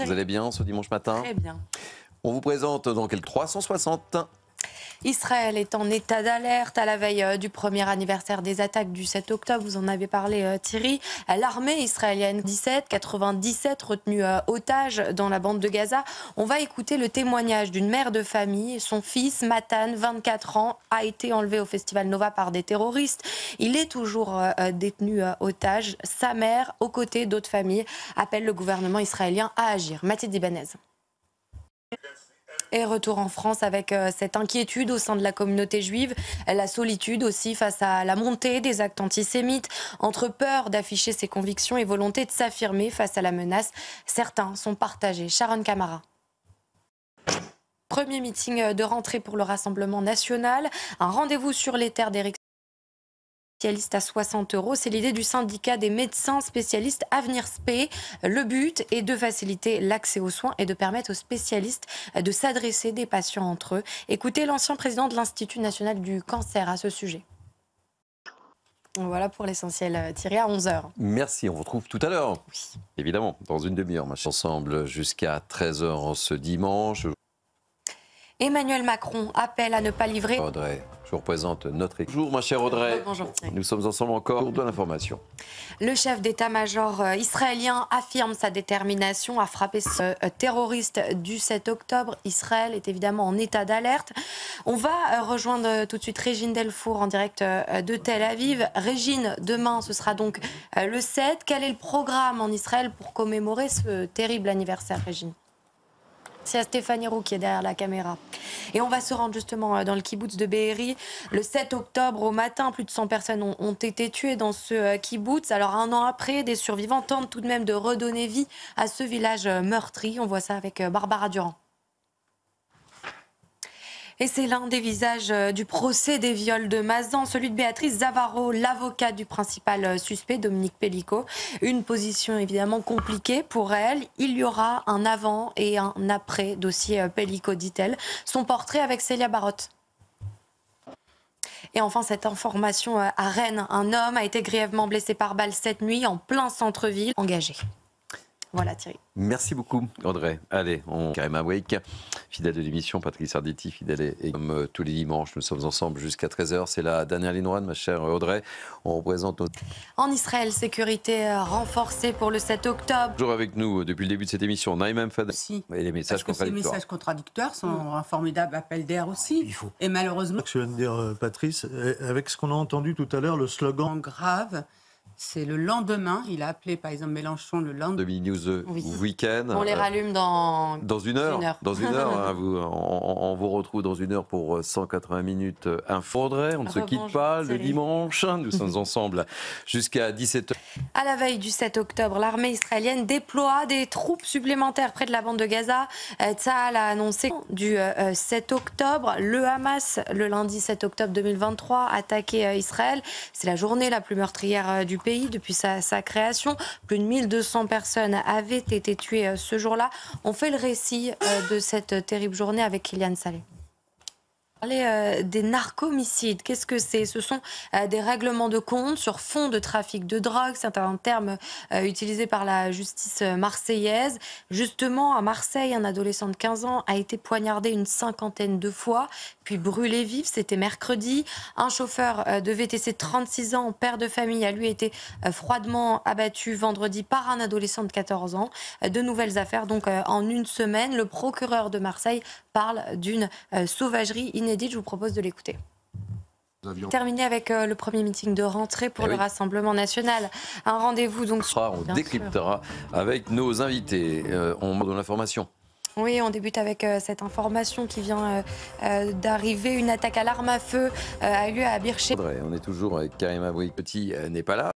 Vous allez bien ce dimanche matin? Très bien. On vous présente dans quelques 360. Israël est en état d'alerte à la veille du premier anniversaire des attaques du 7 octobre. Vous en avez parlé, Thierry. L'armée israélienne 97 retenus otages dans la bande de Gaza. On va écouter le témoignage d'une mère de famille. Son fils, Matan, 24 ans, a été enlevé au Festival Nova par des terroristes. Il est toujours détenu otage. Sa mère, aux côtés d'autres familles, appelle le gouvernement israélien à agir. Mathilde Ibanez. Et retour en France avec cette inquiétude au sein de la communauté juive, la solitude aussi face à la montée des actes antisémites, entre peur d'afficher ses convictions et volonté de s'affirmer face à la menace. Certains sont partagés. Sharon Camara. Premier meeting de rentrée pour le Rassemblement national, un rendez-vous sur les terres d'Éric spécialiste à 60 €. C'est l'idée du syndicat des médecins spécialistes Avenir Spé. Le but est de faciliter l'accès aux soins et de permettre aux spécialistes de s'adresser des patients entre eux. Écoutez l'ancien président de l'Institut national du cancer à ce sujet. Voilà pour l'essentiel, Thierry, à 11 h. Merci, on vous retrouve tout à l'heure. Oui. Évidemment, dans une demi-heure, ensemble jusqu'à 13 h ce dimanche. Emmanuel Macron appelle à ne pas livrer. Audrey, je vous représente notre équipe. Bonjour ma chère Audrey. Bonjour Thierry. Nous sommes ensemble encore pour de l'information. Le chef d'état-major israélien affirme sa détermination à frapper ce terroriste du 7 octobre. Israël est évidemment en état d'alerte. On va rejoindre tout de suite Régine Delfour en direct de Tel Aviv. Régine, demain ce sera donc le 7. Quel est le programme en Israël pour commémorer ce terrible anniversaire, Régine ? C'est Stéphanie Roux qui est derrière la caméra. Et on va se rendre justement dans le kibboutz de Be'eri. Le 7 octobre au matin, plus de 100 personnes ont été tuées dans ce kibboutz. Alors un an après, des survivants tentent tout de même de redonner vie à ce village meurtri. On voit ça avec Barbara Durand. Et c'est l'un des visages du procès des viols de Mazan, celui de Béatrice Zavarro, l'avocate du principal suspect, Dominique Pellicot. Une position évidemment compliquée pour elle. Il y aura un avant et un après dossier Pellicot, dit-elle. Son portrait avec Célia Barotte. Et enfin, cette information à Rennes. Un homme a été grièvement blessé par balle cette nuit en plein centre-ville, engagé. Voilà Thierry. Merci beaucoup Audrey. Allez, on Karima Wake, fidèle de l'émission, Patrice Arditi, fidèle et comme tous les dimanches, nous sommes ensemble jusqu'à 13 h. C'est la dernière ligne droite, ma chère Audrey. On représente nos... En Israël, sécurité renforcée pour le 7 octobre. Toujours avec nous depuis le début de cette émission, Naïm Fadel. Si. Et les messages contradictoires. Les messages contradictoires sont un formidable appel d'air aussi. Il faut. Et malheureusement, Ce que vient de dire Patrice, avec ce qu'on a entendu tout à l'heure, le slogan grave, c'est le lendemain. Il a appelé par exemple Mélenchon le lendemain. Demi News Oui. Week-end. On les rallume dans une heure. Dans une heure, hein, on vous retrouve dans une heure pour 180 minutes info. Audrey, on ne se quitte pas le dimanche. Nous sommes ensemble jusqu'à 17 h. À la veille du 7 octobre, l'armée israélienne déploie des troupes supplémentaires près de la bande de Gaza. Tsahal a annoncé du 7 octobre. Le Hamas, le lundi 7 octobre 2023, a attaqué Israël. C'est la journée la plus meurtrière du pays depuis sa création. Plus de 1200 personnes avaient été tuées ce jour-là. On fait le récit de cette terrible journée avec Kylian Salé. Des narcomicides, qu'est-ce que c'est? Ce sont des règlements de compte sur fond de trafic de drogue. C'est un terme utilisé par la justice marseillaise. Justement, à Marseille, un adolescent de 15 ans a été poignardé une 50aine de fois, puis brûlé vif. C'était mercredi. Un chauffeur de VTC de 36 ans, père de famille, a lui été froidement abattu vendredi par un adolescent de 14 ans. De nouvelles affaires, donc en une semaine. Le procureur de Marseille parle d'une sauvagerie inédite. Je vous propose de l'écouter. Terminé avec le premier meeting de rentrée pour le Rassemblement national. Un rendez-vous donc... On décryptera avec nos invités. On donne l'information. Oui, on débute avec cette information qui vient d'arriver. Une attaque à l'arme à feu a eu lieu à Birché. On est toujours avec Karima Wake. Petit n'est pas là.